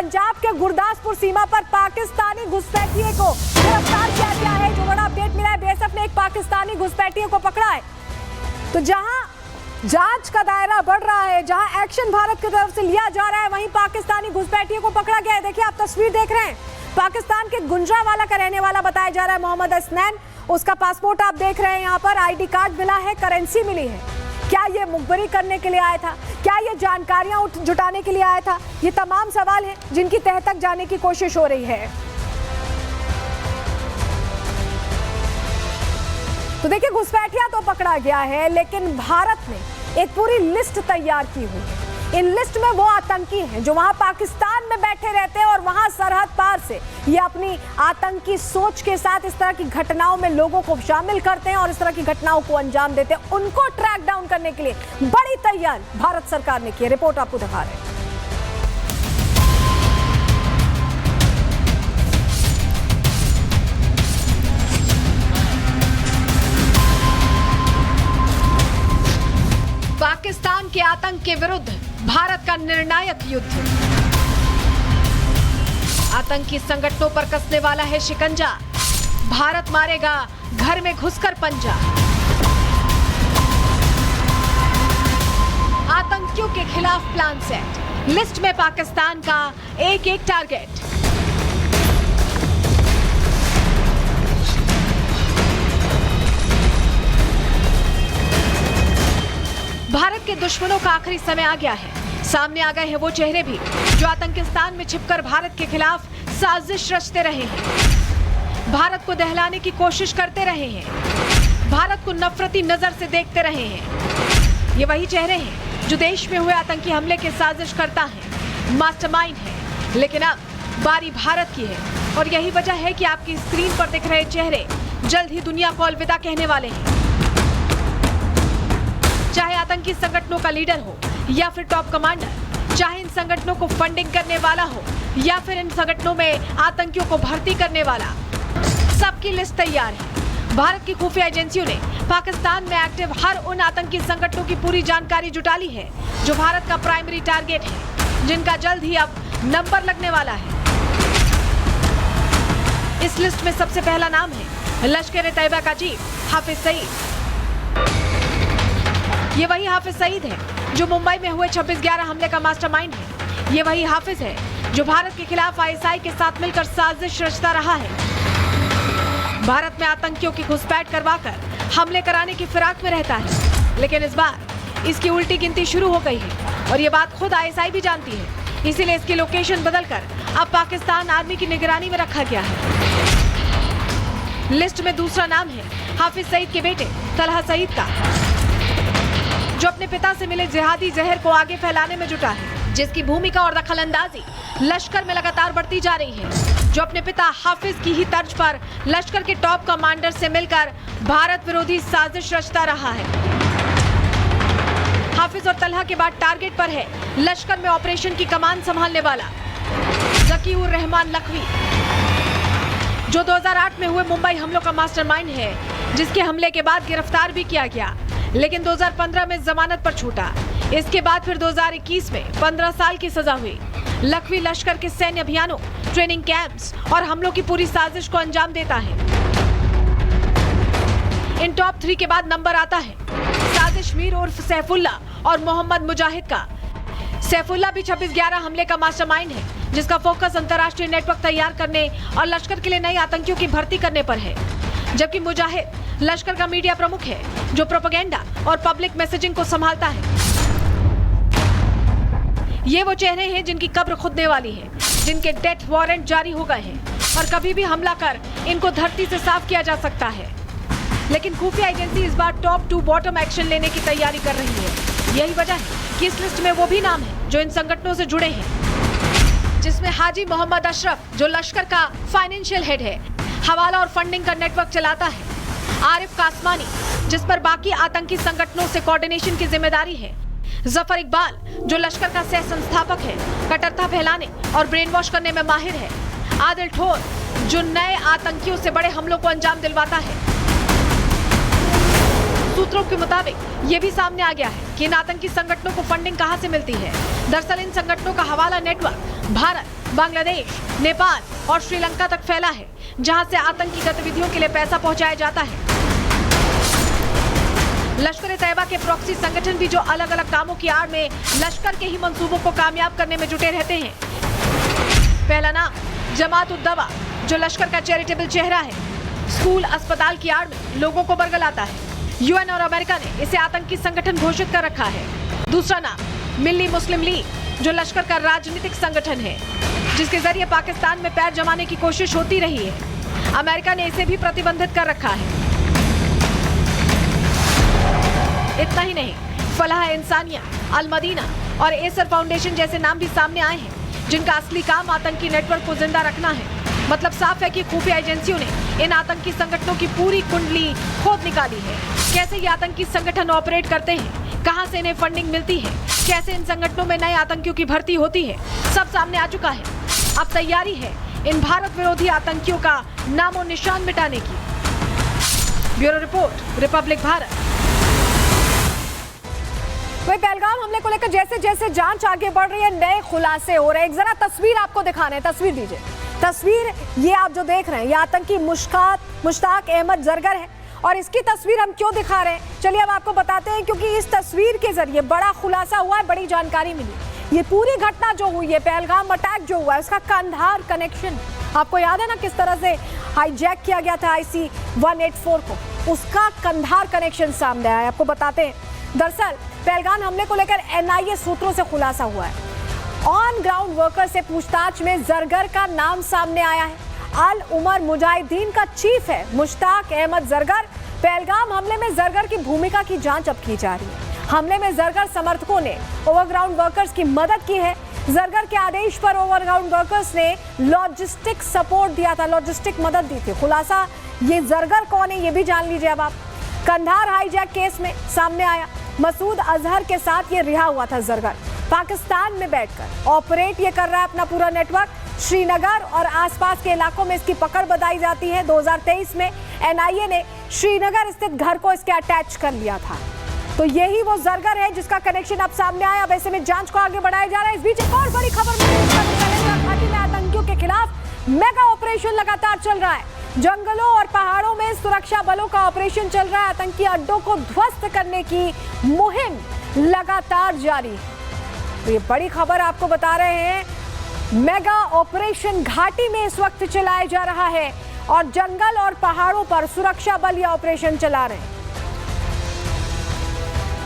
पंजाब के गुरदासपुर सीमा पर पाकिस्तानी घुसपैठिए को गिरफ्तार किया गया है। जो बड़ा अपडेट मिला है, बीएसएफ ने एक पाकिस्तानी घुसपैठिए को पकड़ा है। तो जहां जांच का दायरा बढ़ रहा है, जहां एक्शन भारत की तरफ से लिया जा रहा है, वहीं पाकिस्तानी घुसपैठिए को पकड़ा गया है। देखिए, आप तस्वीर देख रहे हैं, पाकिस्तान के गुंजरावाला का रहने वाला बताया जा रहा है मोहम्मद असनैन। उसका पासपोर्ट आप देख रहे हैं, यहाँ पर आईडी कार्ड मिला है, करेंसी मिली है। क्या ये मुखबरी करने के लिए आया था? क्या ये जानकारियां जुटाने के लिए आया था? ये तमाम सवाल हैं जिनकी तह तक जाने की कोशिश हो रही है। तो देखिए, घुसपैठिया तो पकड़ा गया है, लेकिन भारत ने एक पूरी लिस्ट तैयार की हुई है। इन लिस्ट में वो आतंकी हैं जो वहां पाकिस्तान में बैठे रहते हैं और वहां सरहद पार से ये अपनी आतंकी सोच के साथ इस तरह की घटनाओं में लोगों को शामिल करते हैं और इस तरह की घटनाओं को अंजाम देते हैं। उनको ट्रैक डाउन करने के लिए बड़ी तैयारी भारत सरकार ने की है। रिपोर्ट आपको दिखा रहे हैं। पाकिस्तान के आतंक के विरुद्ध भारत का निर्णायक युद्ध। आतंकी संगठनों पर कसने वाला है शिकंजा, भारत मारेगा घर में घुसकर पंजा। आतंकियों के खिलाफ प्लान सेट, लिस्ट में पाकिस्तान का एक एक टारगेट। भारत के दुश्मनों का आखिरी समय आ गया है। सामने आ गए हैं वो चेहरे भी जो आतंकिस्तान में छिपकर भारत के खिलाफ साजिश रचते रहे हैं, भारत को दहलाने की कोशिश करते रहे हैं, भारत को नफरती नजर से देखते रहे हैं। ये वही चेहरे हैं जो देश में हुए आतंकी हमले के साजिश करता है, मास्टरमाइंड है। लेकिन अब बारी भारत की है और यही वजह है कि आपकी स्क्रीन पर दिख रहे चेहरे जल्द ही दुनिया को अलविदा कहने वाले हैं। चाहे आतंकी संगठनों का लीडर हो या फिर टॉप कमांडर, चाहे इन संगठनों को फंडिंग करने वाला हो या फिर इन संगठनों में आतंकियों को भर्ती करने वाला, सबकी लिस्ट तैयार है। भारत की खुफिया एजेंसियों ने पाकिस्तान में एक्टिव हर उन आतंकी संगठनों की पूरी जानकारी जुटा ली है जो भारत का प्राइमरी टारगेट है, जिनका जल्द ही अब नंबर लगने वाला है। इस लिस्ट में सबसे पहला नाम है लश्कर-ए-तैयबा का चीफ हाफिज सईद। ये वही हाफिज सईद है जो मुंबई में हुए 26/11 हमले का मास्टरमाइंड है। ये वही हाफिज है जो भारत के खिलाफ आईएसआई के साथ मिलकर साजिश रचता रहा है। भारत में आतंकियों की घुसपैठ करवाकर हमले कराने की फिराक में रहता है, लेकिन इस बार इसकी उल्टी गिनती शुरू हो गई है और ये बात खुद आईएसआई भी जानती है। इसीलिए इसकी लोकेशन बदलकर अब पाकिस्तान आर्मी की निगरानी में रखा गया है। लिस्ट में दूसरा नाम है हाफिज सईद के बेटे तलहा सईद का, जो अपने पिता से मिले जिहादी जहर को आगे फैलाने में जुटा है, जिसकी भूमिका और दखलंदाजी लश्कर में लगातार बढ़ती जा रही है, जो अपने पिता हाफिज की ही तर्ज पर लश्कर के टॉप कमांडर से मिलकर भारत विरोधी साजिश रचता रहा है। हाफिज और तलहा के बाद टारगेट पर है लश्कर में ऑपरेशन की कमान संभालने वाला ज़की-उर रहमान लखवी, जो 2008 में हुए मुंबई हमलों का मास्टरमाइंड है, जिसके हमले के बाद गिरफ्तार भी किया गया, लेकिन 2015 में जमानत पर छूटा। इसके बाद फिर 2021 में 15 साल की सजा हुई। लखवी लश्कर के सैन्य अभियानों, ट्रेनिंग कैंप्स और हमलों की पूरी साजिश को अंजाम देता है। इन टॉप 3 के बाद नंबर आता है साजिश मीर उर्फ सैफुल्ला और मोहम्मद मुजाहिद का। सैफुल्ला भी 26/11 हमले का मास्टरमाइंड है, जिसका फोकस अंतर्राष्ट्रीय नेटवर्क तैयार करने और लश्कर के लिए नए आतंकियों की भर्ती करने पर है, जबकि मुजाहिद लश्कर का मीडिया प्रमुख है, जो प्रोपेगेंडा और पब्लिक मैसेजिंग को संभालता है। ये वो चेहरे हैं जिनकी कब्र खुदने वाली है, जिनके डेथ वारंट जारी हो गए हैं और कभी भी हमला कर इनको धरती से साफ किया जा सकता है। लेकिन खुफिया एजेंसी इस बार टॉप 2 बॉटम एक्शन लेने की तैयारी कर रही है। यही वजह है कि इस लिस्ट में वो भी नाम है जो इन संगठनों से जुड़े हैं, जिसमें हाजी मोहम्मद अशरफ, जो लश्कर का फाइनेंशियल हेड है, हवाला और फंडिंग का नेटवर्क चलाता है, आरिफ कासमानी, जिस पर बाकी आतंकी संगठनों से कोऑर्डिनेशन की जिम्मेदारी है, जफर इकबाल, जो लश्कर का सह संस्थापक है, कट्टरता फैलाने और ब्रेन वॉश करने में माहिर है, आदिल ठोर, जो नए आतंकियों से बड़े हमलों को अंजाम दिलवाता है, सूत्रों के मुताबिक ये भी सामने आ गया है कि इन आतंकी संगठनों को फंडिंग कहां से मिलती है। दरअसल इन संगठनों का हवाला नेटवर्क भारत, बांग्लादेश, नेपाल और श्रीलंका तक फैला है, जहां से आतंकी गतिविधियों के लिए पैसा पहुंचाया जाता है। लश्कर-ए-तैयबा के प्रॉक्सी संगठन भी जो अलग अलग कामों की आड़ में लश्कर के ही मंसूबों को कामयाब करने में जुटे रहते हैं। पहला नाम जमात-उद-दवा, जो लश्कर का चैरिटेबल चेहरा है, स्कूल अस्पताल की आड़ में लोगों को बरगलाता है। यूएन और अमेरिका ने इसे आतंकी संगठन घोषित कर रखा है। दूसरा नाम मिल्ली मुस्लिम लीग, जो लश्कर का राजनीतिक संगठन है, जिसके जरिए पाकिस्तान में पैर जमाने की कोशिश होती रही है। अमेरिका ने इसे भी प्रतिबंधित कर रखा है। इतना ही नहीं, फलाह इंसानिया, अल मदीना और एसर फाउंडेशन जैसे नाम भी सामने आए हैं, जिनका असली काम आतंकी नेटवर्क को जिंदा रखना है। मतलब साफ है कि खुफिया एजेंसियों ने इन आतंकी संगठनों की पूरी कुंडली खोद निकाली है। कैसे ये आतंकी संगठन ऑपरेट करते हैं, कहां से इन्हें फंडिंग मिलती है, कैसे इन संगठनों में नए आतंकियों की भर्ती होती है, सब सामने आ चुका है। अब तैयारी है इन भारत विरोधी आतंकियों का नामो निशान मिटाने की। Bureau report, Republic Bharat. वही पहलगाम हमले को लेकर जैसे जैसे जांच आगे बढ़ रही है, नए खुलासे हो रहे हैं। एक जरा तस्वीर आपको दिखाने हैं, तस्वीर दीजिए। तस्वीर ये आप जो देख रहे हैं, ये आतंकी मुश्ताक अहमद जरगर है। और इसकी तस्वीर हम क्यों दिखा रहे हैं, चलिए अब आपको बताते हैं। क्योंकि इस तस्वीर के जरिए बड़ा खुलासा हुआ है, बड़ी जानकारी मिली। ये पूरी घटना जो हुई है, पहलगाम अटैक जो हुआ है, उसका कंधार कनेक्शन, आपको याद है ना किस तरह से हाईजैक किया गया था IC-184 को, उसका कंधार कनेक्शन सामने आया है। आपको बताते हैं, दरअसल पहलगाम हमले को लेकर NIA सूत्रों से खुलासा हुआ है। ऑन ग्राउंड वर्कर से पूछताछ में जरगर का नाम सामने आया है। अल उमर मुजाहिदीन का चीफ है मुश्ताक अहमद जरगर। पहलगाम हमले में जरगर की भूमिका की जांच अब की जा रही है। हमले में जरगर समर्थकों ने ओवरग्राउंड वर्कर्स की मदद की है। जरगर के आदेश पर ओवरग्राउंड वर्कर्स ने लॉजिस्टिक सपोर्ट दिया था, लॉजिस्टिक मदद दी थी। खुलासा ये जरगर कौन है ये भी जान लीजिए अब आप। कंधार हाईजैक केस में सामने आया, मसूद अजहर के साथ ये रिहा हुआ था जरगर। पाकिस्तान में बैठकर ऑपरेट ये कर रहा है अपना पूरा नेटवर्क। श्रीनगर और आसपास के इलाकों में इसकी पकड़ बताई जाती है। 2023 में NIA ने श्रीनगर स्थित घर को इसके अटैच कर लिया था। तो यही वो जरगर है जिसका कनेक्शन अब सामने आया। अब ऐसे में जांच को आगे बढ़ाया जा रहा है। इस बीच एक और बड़ी खबर घाटी में आतंकियों के खिलाफ मेगा ऑपरेशन लगातार चल रहा है। जंगलों और पहाड़ों में सुरक्षा बलों का ऑपरेशन चल रहा है। आतंकी अड्डों को ध्वस्त करने की मुहिम लगातार जारी है। तो ये बड़ी खबर आपको बता रहे हैं, मेगा ऑपरेशन घाटी में इस वक्त चलाया जा रहा है और जंगल और पहाड़ों पर सुरक्षा बल ये ऑपरेशन चला रहे हैं।